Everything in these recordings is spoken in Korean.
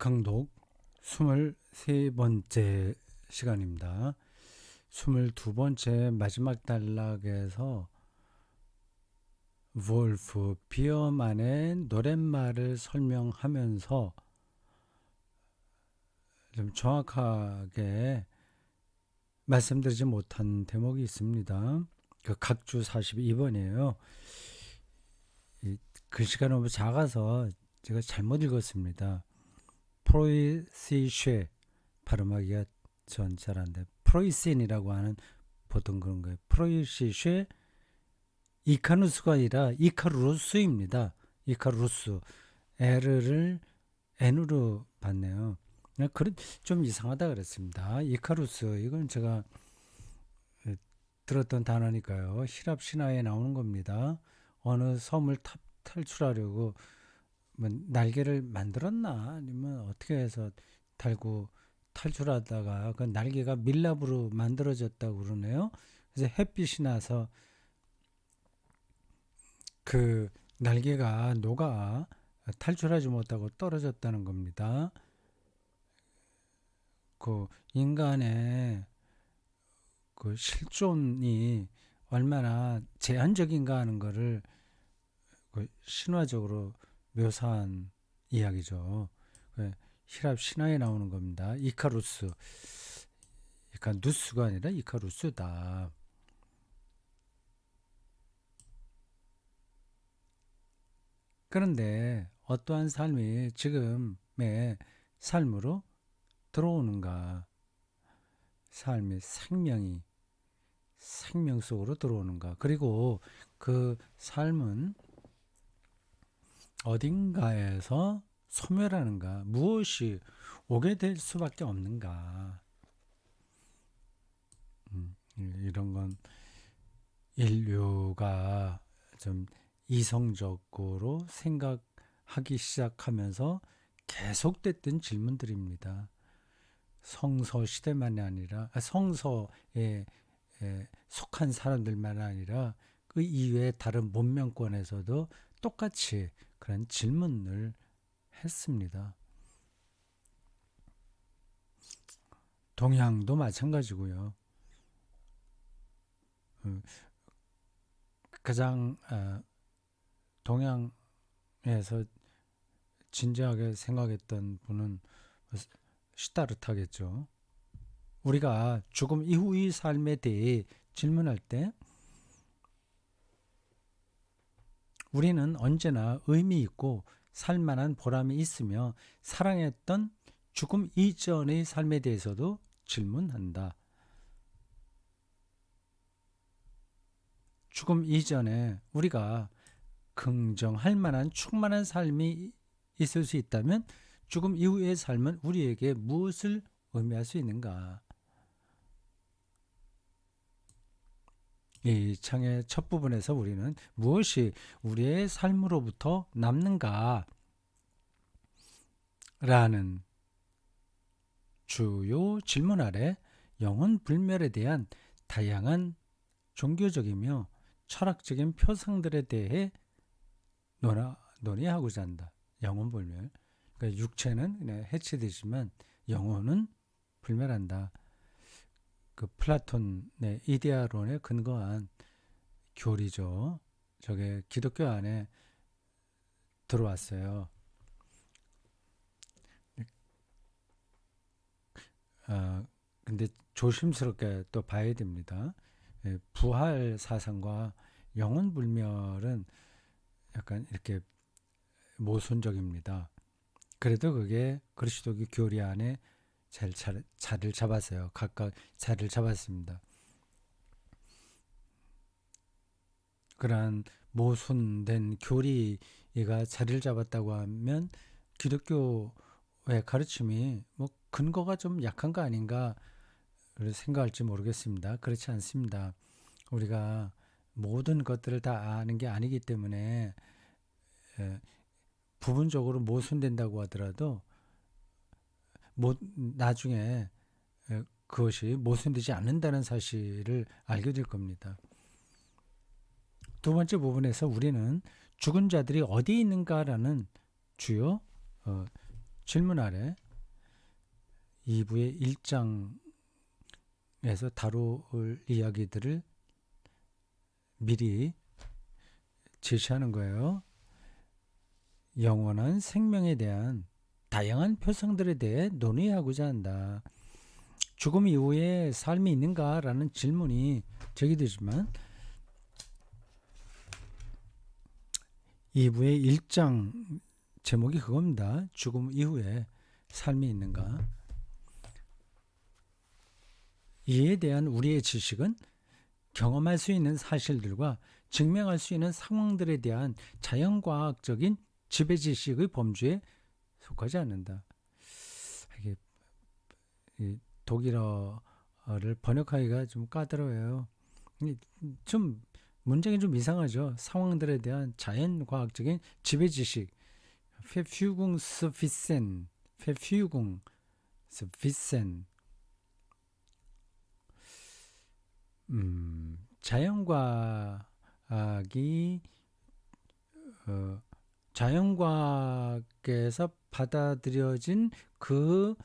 강독 23번째 시간입니다. 22번째 마지막 단락에서 볼프 비어만의 노랫말을 설명하면서 좀 정확하게 말씀드리지 못한 대목이 있습니다. 그 각주 42번이에요. 이 글씨가 너무 작아서 제가 잘못 읽었습니다. 프로이시쉐 발음하기가 전 잘 안 돼. 프로이센이라고 하는 보통 그런 거예요. 프로이시쉐 이카누스가 아니라 이카루스입니다. 이카루스. L을 N으로 봤네요. 좀 이상하다 그랬습니다. 이카루스 이건 제가 들었던 단어니까요. 히랍 신화에 나오는 겁니다. 어느 섬을 탈출하려고 뭐 날개를 만들었나 아니면 어떻게 해서 달고 탈출하다가 그 날개가 밀랍으로 만들어졌다고 그러네요. 그래서 햇빛이 나서 그 날개가 녹아 탈출하지 못하고 떨어졌다는 겁니다. 그 인간의 그 실존이 얼마나 제한적인가 하는 것을 그 신화적으로 묘사한 이야기죠. 히랍 신화에 나오는 겁니다. 이카루스. 그러니까 누스가 아니라 이카루스다. 그런데 어떠한 삶이 지금의 삶으로 들어오는가? 삶의 생명 속으로 들어오는가? 그리고 그 삶은 어딘가에서 소멸하는가? 무엇이 오게 될 수밖에 없는가? 이런 건 인류가 좀 이성적으로 생각하기 시작하면서 계속됐던 질문들입니다. 성서 시대만이 아니라 성서에 속한 사람들만 아니라 그 이외의 다른 문명권에서도 똑같이 그런 질문을 했습니다. 동양도 마찬가지고요. 가장 동양에서 진지하게 생각했던 분은 시타르타겠죠. 우리가 죽음 이후의 삶에 대해 질문할 때 우리는 언제나 의미 있고 살만한 보람이 있으며 사랑했던 죽음 이전의 삶에 대해서도 질문한다. 죽음 이전에 우리가 긍정할 만한 충만한 삶이 있을 수 있다면 죽음 이후의 삶은 우리에게 무엇을 의미할 수 있는가? 이 창의 첫 부분에서 우리는 무엇이 우리의 삶으로부터 남는가? 라는 주요 질문 아래 영혼 불멸에 대한 다양한 종교적이며 철학적인 표상들에 대해 논의하고자 한다. 영혼 불멸. 그러니까 육체는 해체되지만 영혼은 불멸한다. 그 플라톤의 이데아론에 근거한 교리죠. 저게 기독교 안에 들어왔어요. 근데 조심스럽게 또 봐야 됩니다. 부활 사상과 영혼 불멸은 약간 이렇게 모순적입니다. 그래도 그게 그리스도교 교리 안에 자리를 잡았어요. 각각 자리를 잡았습니다. 그러한 모순된 교리가 자리를 잡았다고 하면 기독교의 가르침이 뭐 근거가 좀 약한 거 아닌가 생각할지 모르겠습니다. 그렇지 않습니다. 우리가 모든 것들을 다 아는 게 아니기 때문에 부분적으로 모순된다고 하더라도 나중에 그것이 모순되지 않는다는 사실을 알게 될 겁니다. 두 번째 부분에서 우리는 죽은 자들이 어디 있는가라는 주요 질문 아래 2부의 1장에서 다룰 이야기들을 미리 제시하는 거예요. 영원한 생명에 대한 다양한 표상들에 대해 논의하고자 한다. 죽음 이후에 삶이 있는가라는 질문이 제기되지만 2부의 1장 제목이 그겁니다. 죽음 이후에 삶이 있는가. 이에 대한 우리의 지식은 경험할 수 있는 사실들과 증명할 수 있는 상황들에 대한 자연과학적인 지배지식의 범주에 속하지 않는다. 이게 독일어를 번역하기가 좀 까다로워요. 좀 문장이 좀 이상하죠. 상황들에 대한 자연과학적인 지배지식. Verfügungswissen, Verfügungswissen. 자연과학이 자연과학에서 받아들여진 그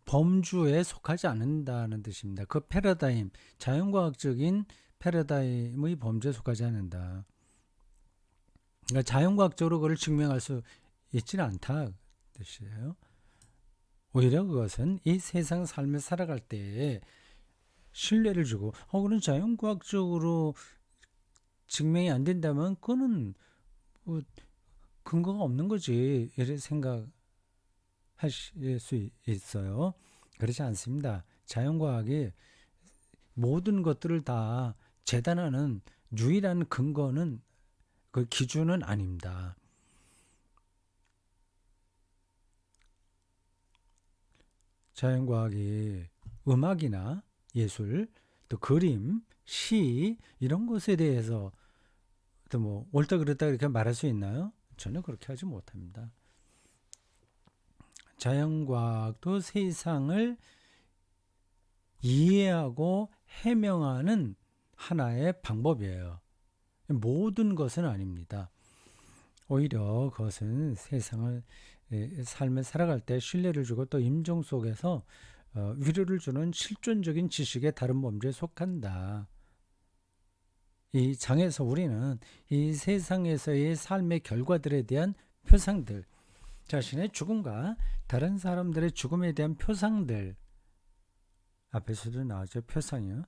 범주에 속하지 않는다는 뜻입니다. 그 패러다임, 자연과학적인 패러다임의 범주에 속하지 않는다. 그러니까 자연과학적으로 그걸 증명할 수 있지는 않다 뜻이에요. 오히려 그것은 이 세상 삶을 살아갈 때에 신뢰를 주고 그런 자연과학적으로 증명이 안 된다면 그거는 뭐 근거가 없는 거지 이렇게 생각하실 수 있어요. 그렇지 않습니다. 자연과학이 모든 것들을 다 재단하는 유일한 근거는 그 기준은 아닙니다. 자연과학이 음악이나 예술, 또 그림, 시 이런 것에 대해서 또 뭐 옳다 그렇다 이렇게 말할 수 있나요? 전혀 그렇게 하지 못합니다. 자연과학도 세상을 이해하고 해명하는 하나의 방법이에요. 모든 것은 아닙니다. 오히려 그것은 세상을 삶을 살아갈 때 신뢰를 주고 또 임종 속에서 위로를 주는 실존적인 지식의 다른 범주에 속한다. 이 장에서 우리는 이 세상에서의 삶의 결과들에 대한 표상들, 자신의 죽음과 다른 사람들의 죽음에 대한 표상들, 앞에서도 나왔죠. 표상이요.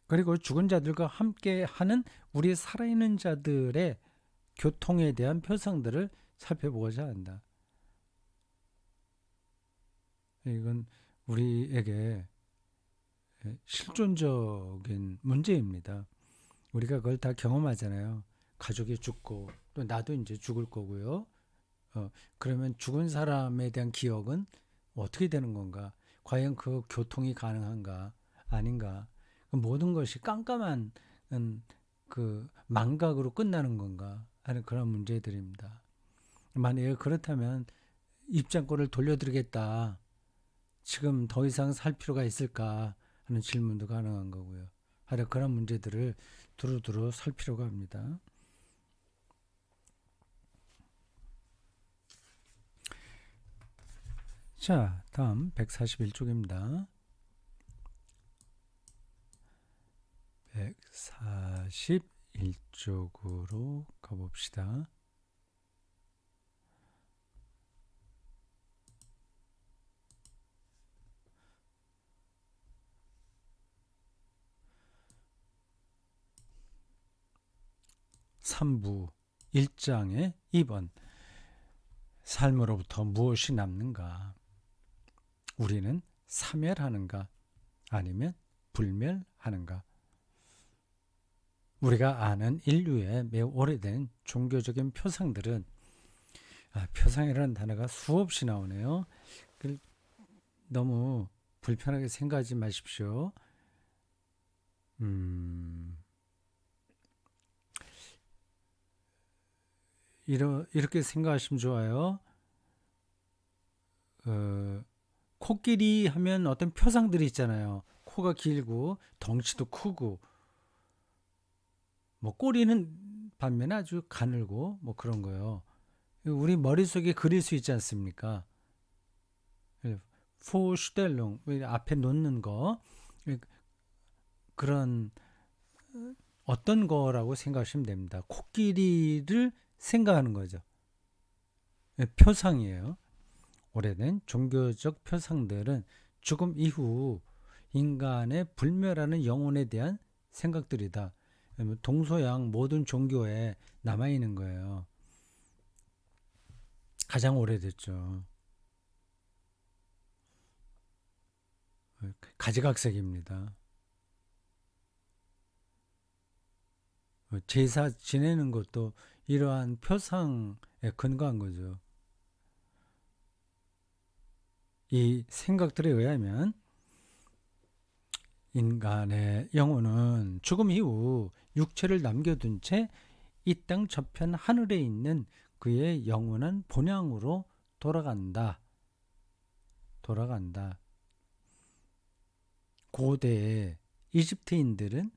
그리고 죽은 자들과 함께 하는 우리 살아있는 자들의 교통에 대한 표상들을 살펴보고자 한다. 이건 우리에게 실존적인 문제입니다. 우리가 그걸 다 경험하잖아요. 가족이 죽고 또 나도 이제 죽을 거고요. 그러면 죽은 사람에 대한 기억은 어떻게 되는 건가? 과연 그 교통이 가능한가? 아닌가? 모든 것이 깜깜한 그 망각으로 끝나는 건가? 하는 그런 문제들입니다. 만약에 그렇다면 입장권을 돌려드리겠다. 지금 더 이상 살 필요가 있을까 하는 질문도 가능한 거고요. 하여 그런 문제들을 두루두루 살 필요가 합니다. 자, 다음 141쪽입니다. 141쪽으로 가봅시다. 삼부 1장의 2번 삶으로부터 무엇이 남는가? 우리는 사멸하는가? 아니면 불멸하는가? 우리가 아는 인류의 매우 오래된 종교적인 표상들은 표상이라는 단어가 수없이 나오네요. 너무 불편하게 생각하지 마십시오. 이렇게 생각하시면 좋아요. 코끼리 하면 어떤 표상들이 있잖아요. 코가 길고 덩치도 크고 뭐 꼬리는 반면에 아주 가늘고 뭐 그런 거요. 우리 머릿속에 그릴 수 있지 않습니까? 포슈델롱 앞에 놓는 거 그런 어떤 거라고 생각하시면 됩니다. 코끼리를 생각하는 거죠. 표상이에요. 오래된 종교적 표상들은 죽음 이후 인간의 불멸하는 영혼에 대한 생각들이다. 동서양 모든 종교에 남아있는 거예요. 가장 오래됐죠. 가지각색입니다. 제사 지내는 것도 이러한 표상에 근거한 거죠. 이 생각들에 의하면 인간의 영혼은 죽음 이후 육체를 남겨둔 채 이 땅 저편 하늘에 있는 그의 영원한 본향으로 돌아간다. 고대의 이집트인들은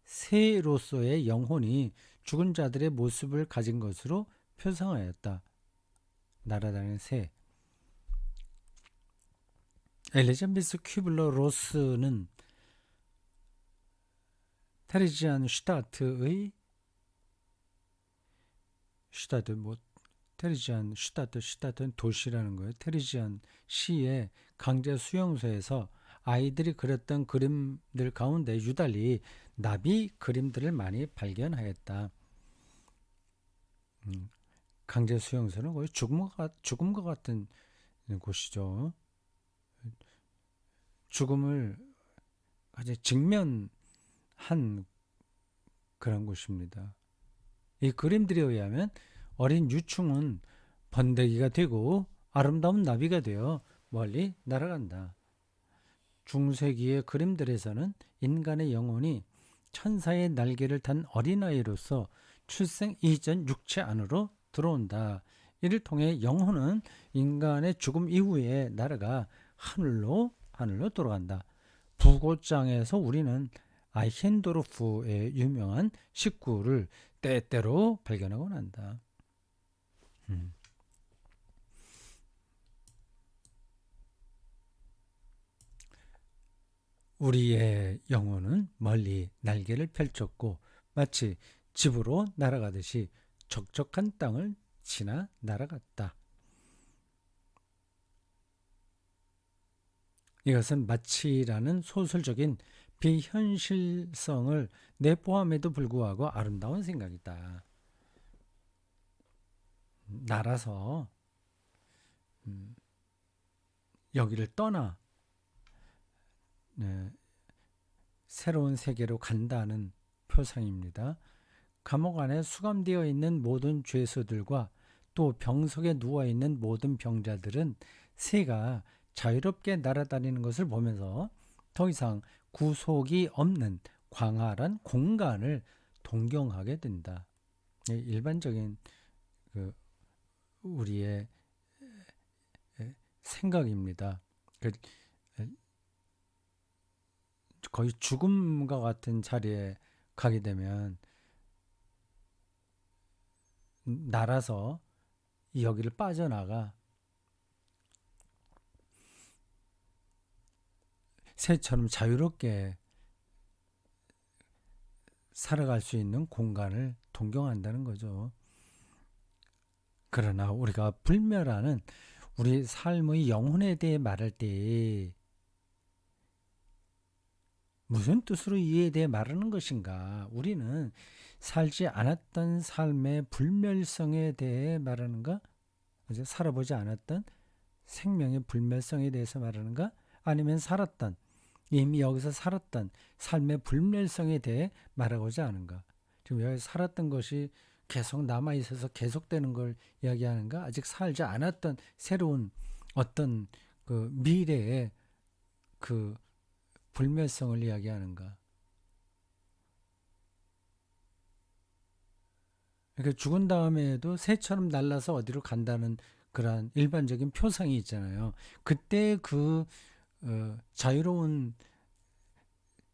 새로서의 영혼이 죽은 자들의 모습을 가진 것으로 표상하였다. 날아다니는 새. 엘리자베스 큐블러 로스는 테리지안 슈타트의 슈타트는 도시라는 거예요. 테리지안 시의 강제 수용소에서 아이들이 그렸던 그림들 가운데 유달리 나비 그림들을 많이 발견하였다. 강제 수용소는 거의 죽음과 같은 곳이죠. 죽음을 아주 직면한 그런 곳입니다. 이 그림들에 의하면 어린 유충은 번데기가 되고 아름다운 나비가 되어 멀리 날아간다. 중세기의 그림들에서는 인간의 영혼이 천사의 날개를 탄 어린아이로서 출생 이전 육체 안으로 들어온다. 이를 통해 영혼은 인간의 죽음 이후에 날아가 하늘로 돌아간다. 부고장에서 우리는 아이헨도르프의 유명한 식구를 때때로 발견하곤 한다. 우리의 영혼은 멀리 날개를 펼쳤고 마치 집으로 날아가듯이 적적한 땅을 지나 날아갔다. 이것은 마치라는 소설적인 비현실성을 내포함에도 불구하고 아름다운 생각이다. 날아서 여기를 떠나 새로운 세계로 간다는 표상입니다. 감옥 안에 수감되어 있는 모든 죄수들과 또 병석에 누워있는 모든 병자들은 새가 자유롭게 날아다니는 것을 보면서 더 이상 구속이 없는 광활한 공간을 동경하게 된다. 일반적인 우리의 생각입니다. 거의 죽음과 같은 자리에 가게 되면 날아서 여기를 빠져나가 새처럼 자유롭게 살아갈 수 있는 공간을 동경한다는 거죠. 그러나 우리가 불멸하는 우리 삶의 영혼에 대해 말할 때 무슨 뜻으로 이에 대해 말하는 것인가? 우리는 살지 않았던 삶의 불멸성에 대해 말하는가? 살아보지 않았던 생명의 불멸성에 대해서 말하는가? 아니면 살았던, 이미 여기서 살았던 삶의 불멸성에 대해 말하고자 하는가? 지금 여기 살았던 것이 계속 남아있어서 계속되는 걸 이야기하는가? 아직 살지 않았던 새로운 어떤 그 미래의 그 불멸성을 이야기하는가? 그러니까 죽은 다음에도 새처럼 날아서 어디로 간다는 그러한 일반적인 표상이 있잖아요. 그때 그 자유로운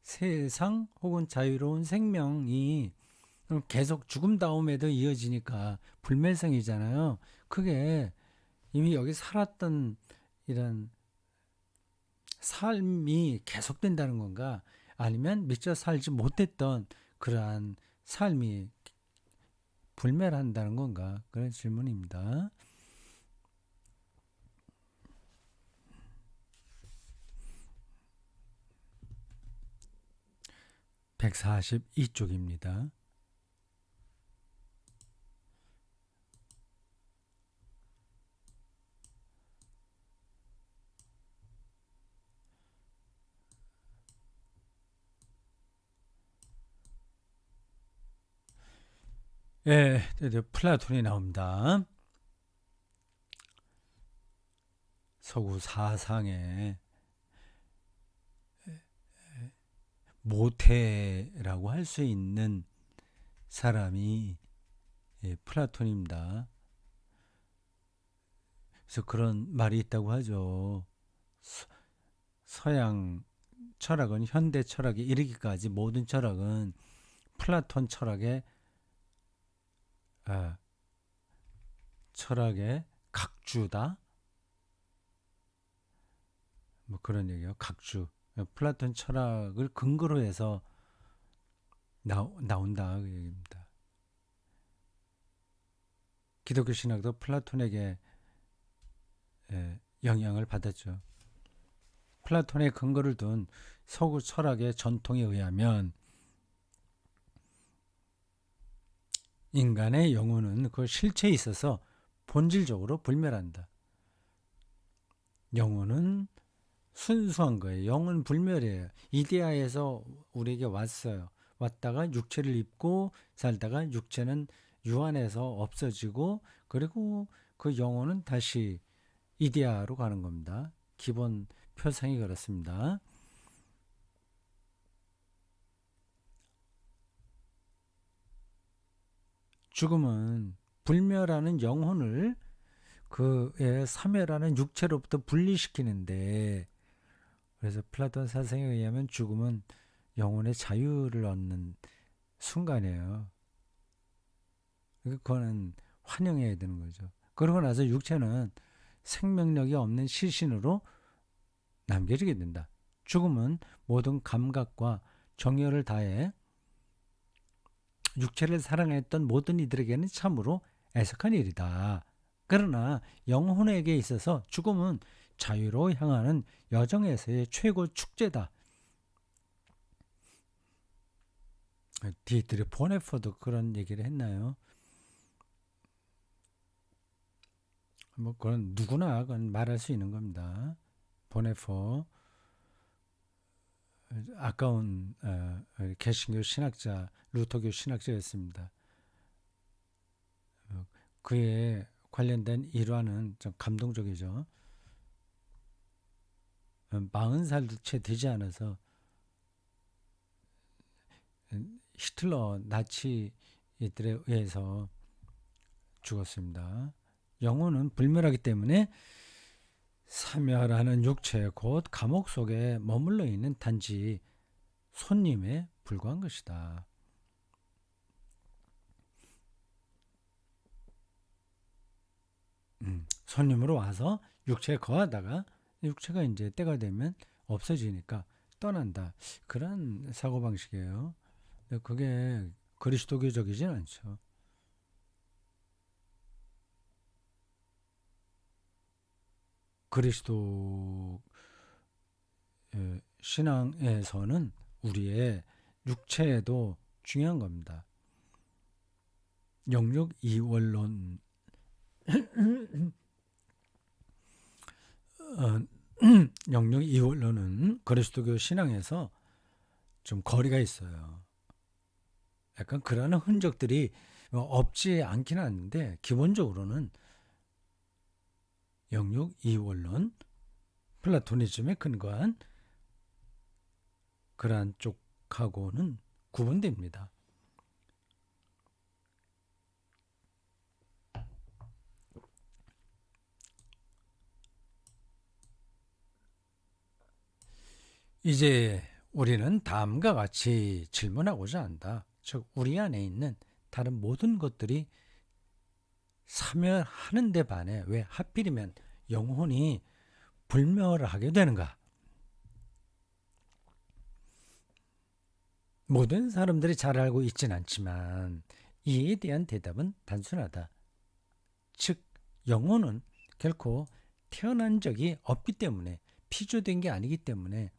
세상 혹은 자유로운 생명이 그럼 계속 죽음 다음에도 이어지니까 불멸성이잖아요. 그게 이미 여기 살았던 이런 삶이 계속된다는 건가? 아니면 미처 살지 못했던 그러한 삶이 불멸한다는 건가? 그런 질문입니다. 142쪽입니다. 예, 드디어 플라톤이 나옵니다. 서구 사상의 모태라고 할 수 있는 사람이 플라톤입니다. 그래서 그런 말이 있다고 하죠. 서양 철학은 현대 철학에 이르기까지 모든 철학은 플라톤 철학의 각주다. 뭐 그런 얘기예요. 각주. 플라톤 철학을 근거로 해서 나온다 그 얘기입니다. 기독교 신학도 플라톤에게 영향을 받았죠. 플라톤의 근거를 둔 서구 철학의 전통에 의하면 인간의 영혼은 그 실체에 있어서 본질적으로 불멸한다. 영혼은 순수한 거예요. 영은 불멸이에요. 이데아에서 우리에게 왔어요. 왔다가 육체를 입고 살다가 육체는 유한해서 없어지고 그리고 그 영혼은 다시 이데아로 가는 겁니다. 기본 표상이 그렇습니다. 죽음은 불멸하는 영혼을 그의 사멸하는 육체로부터 분리시키는데 그래서 플라톤 사상에 의하면 죽음은 영혼의 자유를 얻는 순간이에요. 그거는 환영해야 되는 거죠. 그러고 나서 육체는 생명력이 없는 시신으로 남겨지게 된다. 죽음은 모든 감각과 정열을 다해 육체를 사랑했던 모든 이들에게는 참으로 애석한 일이다. 그러나 영혼에게 있어서 죽음은 자유로 향하는 여정에서의 최고 축제다. 디트리 보네퍼도 그런 얘기를 했나요? 뭐 그건 누구나 그건 말할 수 있는 겁니다. 보네퍼 아까운 개신교 신학자, 루터교 신학자였습니다. 그에 관련된 일화는 좀 감동적이죠. 40살도 채 되지 않아서 히틀러 나치들에 의해서 죽었습니다. 영혼은 불멸하기 때문에 사멸하는 육체 곧 감옥 속에 머물러 있는 단지 손님에 불과한 것이다. 손님으로 와서 육체에 거하다가 육체가 이제 때가 되면 없어지니까 떠난다. 그런 사고방식이에요. 그게 그리스도교적이진 않죠. 그리스도 신앙에서는 우리의 육체에도 중요한 겁니다. 영육 이원론 영육 이원론은 그리스도교 신앙에서 좀 거리가 있어요. 약간 그러한 흔적들이 없지 않기는 않는데 기본적으로는 영육 이원론 플라토니즘에 근거한 그러한 쪽하고는 구분됩니다. 이제 우리는 다음과 같이 질문하고자 한다. 즉 우리 안에 있는 다른 모든 것들이 사멸하는 데 반해 왜 하필이면 영혼이 불멸하게 되는가? 모든 사람들이 잘 알고 있진 않지만 이에 대한 대답은 단순하다. 즉 영혼은 결코 태어난 적이 없기 때문에 피조된 게 아니기 때문에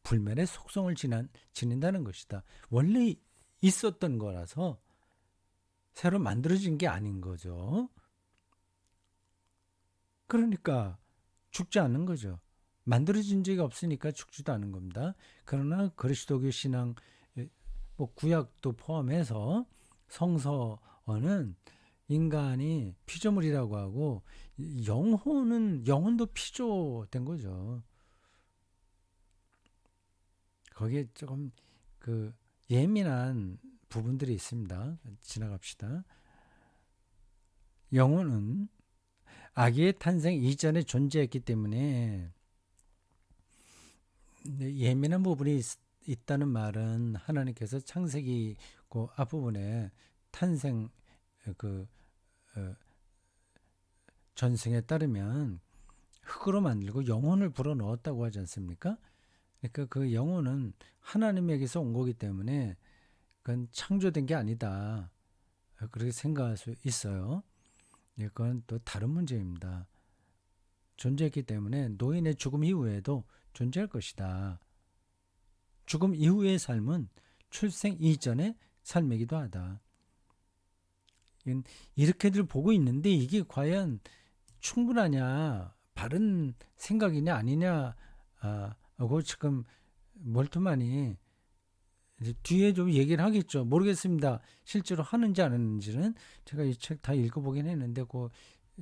불멸의 속성을 지닌다는 것이다. 원래 있었던 거라서 새로 만들어진 게 아닌 거죠. 그러니까 죽지 않는 거죠. 만들어진 적이 없으니까 죽지도 않은 겁니다. 그러나 그리스도교 신앙 뭐 구약도 포함해서 성서어는 인간이 피조물이라고 하고 영혼도 피조된 거죠. 거기에 조금 그 예민한 부분들이 있습니다. 지나갑시다. 영혼은 아기의 탄생 이전에 존재했기 때문에 예민한 부분이 있다는 말은 하나님께서 창세기 그 앞부분에 탄생 그 전승에 따르면 흙으로 만들고 영혼을 불어넣었다고 하지 않습니까? 그러니까 그 영혼은 하나님에게서 온 거기 때문에 그건 창조된 게 아니다. 그렇게 생각할 수 있어요. 그건 또 다른 문제입니다. 존재했기 때문에 노인의 죽음 이후에도 존재할 것이다. 죽음 이후의 삶은 출생 이전의 삶이기도 하다. 이렇게들 보고 있는데 이게 과연 충분하냐, 바른 생각이냐 아니냐 하고 지금 멀뚱하니 뒤에 좀 얘기를 하겠죠. 모르겠습니다. 실제로 하는지 안 하는지는 제가 이 책 다 읽어보긴 했는데 그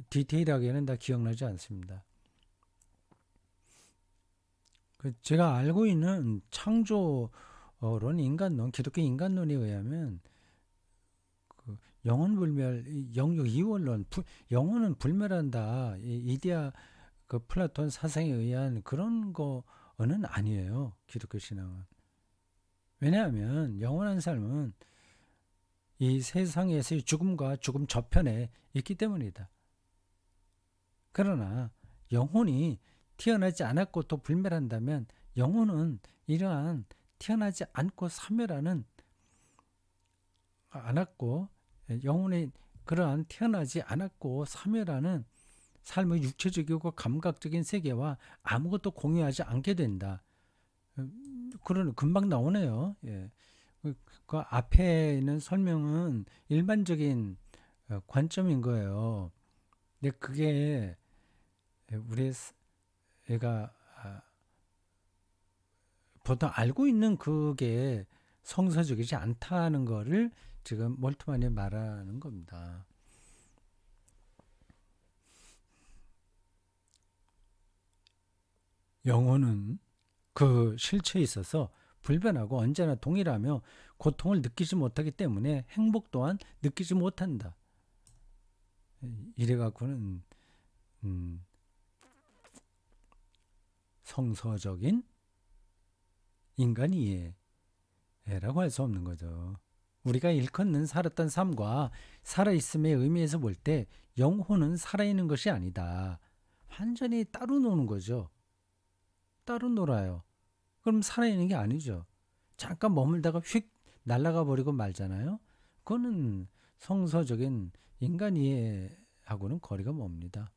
디테일하게는 다 기억나지 않습니다. 제가 알고 있는 창조론, 인간론, 기독교 인간론에 의하면 그 영혼불멸, 영육 이원론, 영혼은 불멸한다. 이데아 그 플라톤 사상에 의한 그런 거는 아니에요. 기독교 신앙은. 왜냐하면 영원한 삶은 이 세상에서의 죽음과 죽음 저편에 있기 때문이다. 그러나 영혼이 태어나지 않았고 또 불멸한다면 영혼은 이러한 태어나지 않고 사멸하는 않았고 영혼이 그러한 태어나지 않았고 사멸하는 삶의 육체적이고 감각적인 세계와 아무것도 공유하지 않게 된다. 그런 금방 나오네요. 예. 그 앞에 있는 설명은 일반적인 관점인 거예요. 근데 그게 우리가 보통 알고 있는 그게 성서적이지 않다는 거를 지금 몰트만이 말하는 겁니다. 영혼은 그 실체에 있어서 불변하고 언제나 동일하며 고통을 느끼지 못하기 때문에 행복 또한 느끼지 못한다. 이래갖고는 성서적인 인간 이해라고 할 수 없는 거죠. 우리가 일컫는 살았던 삶과 살아있음의 의미에서 볼 때 영혼은 살아있는 것이 아니다. 완전히 따로 노는 거죠. 따로 놀아요. 그럼 살아있는 게 아니죠. 잠깐 머물다가 휙 날아가 버리고 말잖아요. 그거는 성서적인 인간 이해하고는 거리가 멉니다.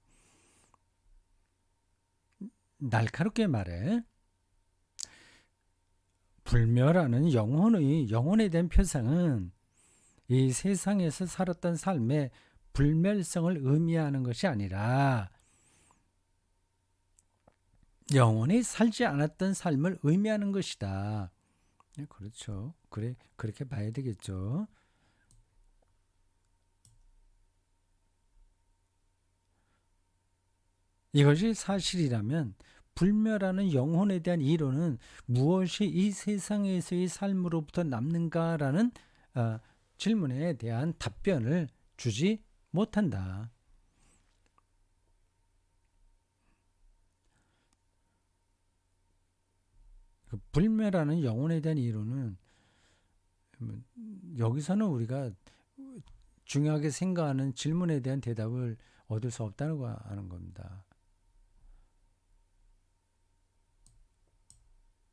날카롭게 말해 불멸하는 영혼에 대한 표상은 이 세상에서 살았던 삶의 불멸성을 의미하는 것이 아니라 영원히 살지 않았던 삶을 의미하는 것이다. 네, 그렇죠. 그렇게 봐야 되겠죠. 이것이 사실이라면 불멸하는 영혼에 대한 이론은 무엇이 이 세상에서의 삶으로부터 남는가라는 질문에 대한 답변을 주지 못한다. 그 불멸하는 영혼에 대한 이론은 여기서는 우리가 중요하게 생각하는 질문에 대한 대답을 얻을 수 없다고 하는 겁니다.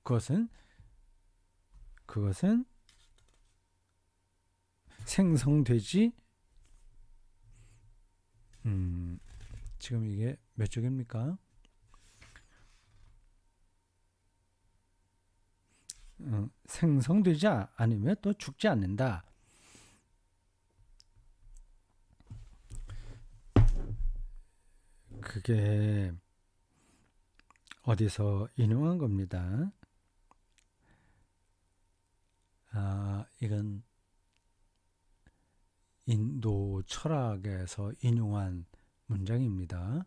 그것은 생성되지 지금 이게 몇 쪽입니까? 생성되지 않으면 또 죽지 않는다. 그게 어디서 인용한 겁니다. 이건 인도 철학에서 인용한 문장입니다.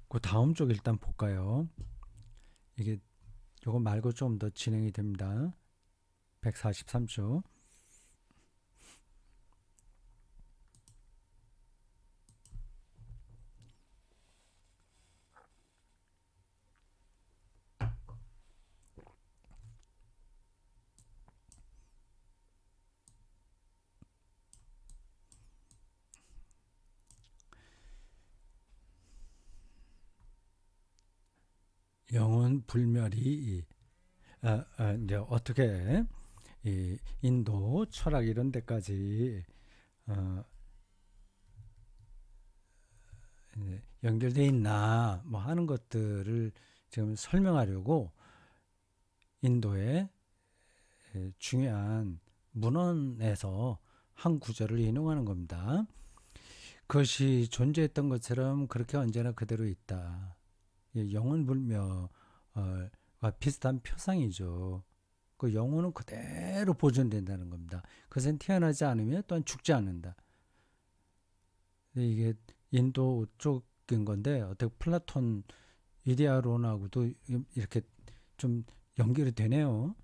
그 다음 쪽 일단 볼까요? 이게 요거 말고 좀 더 진행이 됩니다. 143쪽. 영혼 불멸이 이제 어떻게 이 인도 철학 이런 데까지 연결돼 있나 뭐 하는 것들을 지금 설명하려고 인도의 중요한 문헌에서 한 구절을 인용하는 겁니다. 그것이 존재했던 것처럼 그렇게 언제나 그대로 있다. 영혼불멸과 비슷한 표상이죠. 그 영혼은 그대로 보존된다는 겁니다. 그것은 태어나지 않으면 또한 죽지 않는다. 이게 인도 쪽인 건데 어떻게 플라톤 이데아론하고도 이렇게 좀 연결이 되네요.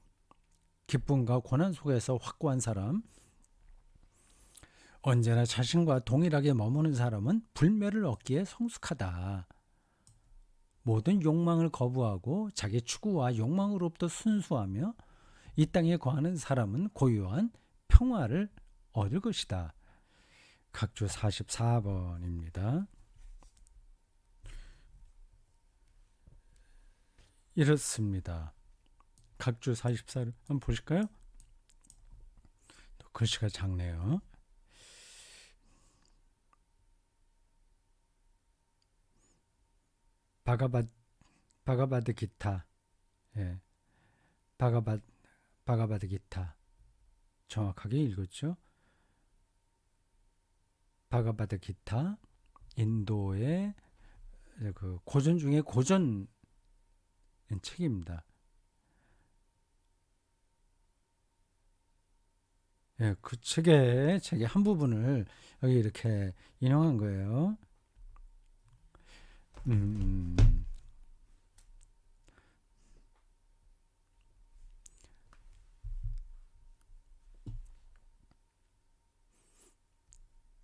기쁨과 고난 속에서 확고한 사람, 언제나 자신과 동일하게 머무는 사람은 불멸을 얻기에 성숙하다. 모든 욕망을 거부하고 자기 추구와 욕망으로부터 순수하며 이 땅에 거하는 사람은 고유한 평화를 얻을 것이다. 각주 44번입니다. 이렇습니다. 각주 44를 한번 보실까요? 글씨가 작네요. 바가바드 기타. 예. 바가바드 기타. 정확하게 읽었죠? 바가바드 기타. 인도의 그 고전 중에 고전 책입니다. 예, 그 책의 한 부분을 여기 이렇게 인용한 거예요.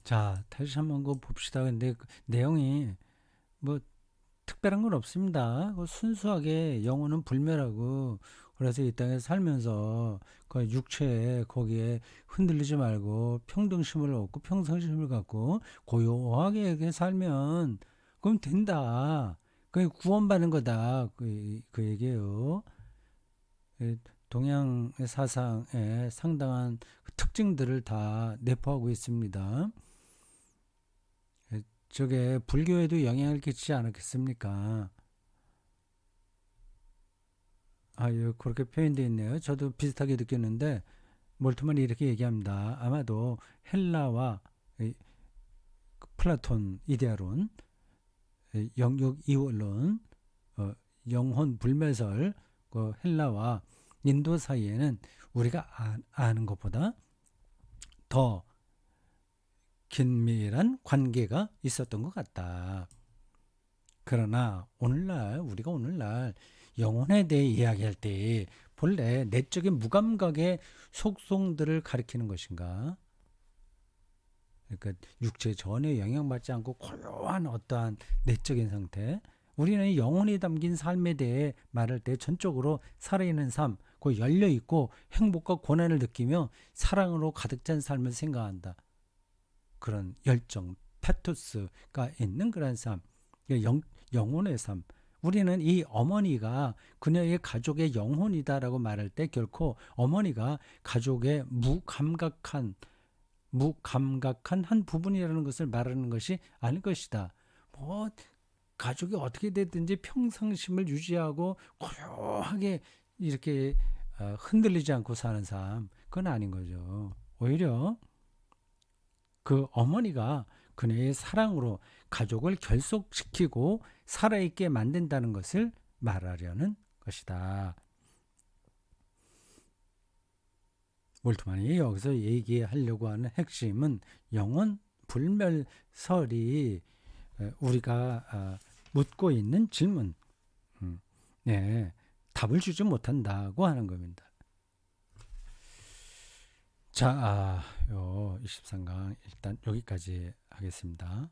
자, 다시 한번 그 봅시다. 근데 그 내용이 뭐 특별한 건 없습니다. 그 순수하게 영혼은 불멸하고 그래서 이 땅에 살면서 그 육체에 거기에 흔들리지 말고 평등심을 얻고 평상심을 갖고 고요하게 이렇게 살면 그럼 된다. 그게 구원받는 거다. 그 얘기예요. 동양 사상의 상당한 특징들을 다 내포하고 있습니다. 저게 불교에도 영향을 끼치지 않았겠습니까? 예, 그렇게 표현되어 있네요. 저도 비슷하게 느꼈는데 몰트만이 이렇게 얘기합니다. 아마도 헬라와 플라톤 이데아론, 영육 이원론, 영혼 불멸설, 그 헬라와 인도 사이에는 우리가 아는 것보다 더 긴밀한 관계가 있었던 것 같다. 그러나 우리가 오늘날 영혼에 대해 이야기할 때 본래 내적인 무감각의 속성들을 가리키는 것인가? 그러니까 육체 전에 영향받지 않고 고요한 어떠한 내적인 상태, 우리는 영혼이 담긴 삶에 대해 말할 때 전적으로 살아있는 삶, 그 열려있고 행복과 고난을 느끼며 사랑으로 가득 찬 삶을 생각한다. 그런 열정, 패토스가 있는 그런 삶, 영혼의 삶. 우리는 이 어머니가 그녀의 가족의 영혼이다라고 말할 때 결코 어머니가 가족의 무감각한 한 부분이라는 것을 말하는 것이 아닐 것이다. 뭐 가족이 어떻게 됐든지 평상심을 유지하고 고요하게 이렇게 흔들리지 않고 사는 삶, 그건 아닌 거죠. 오히려 그 어머니가 그녀의 사랑으로 가족을 결속시키고 살아있게 만든다는 것을 말하려는 것이다. 몰트만이 여기서 얘기하려고 하는 핵심은 영혼 불멸설이 우리가 묻고 있는 질문, 네, 답을 주지 못한다고 하는 겁니다. 자, 23강 일단 여기까지 하겠습니다.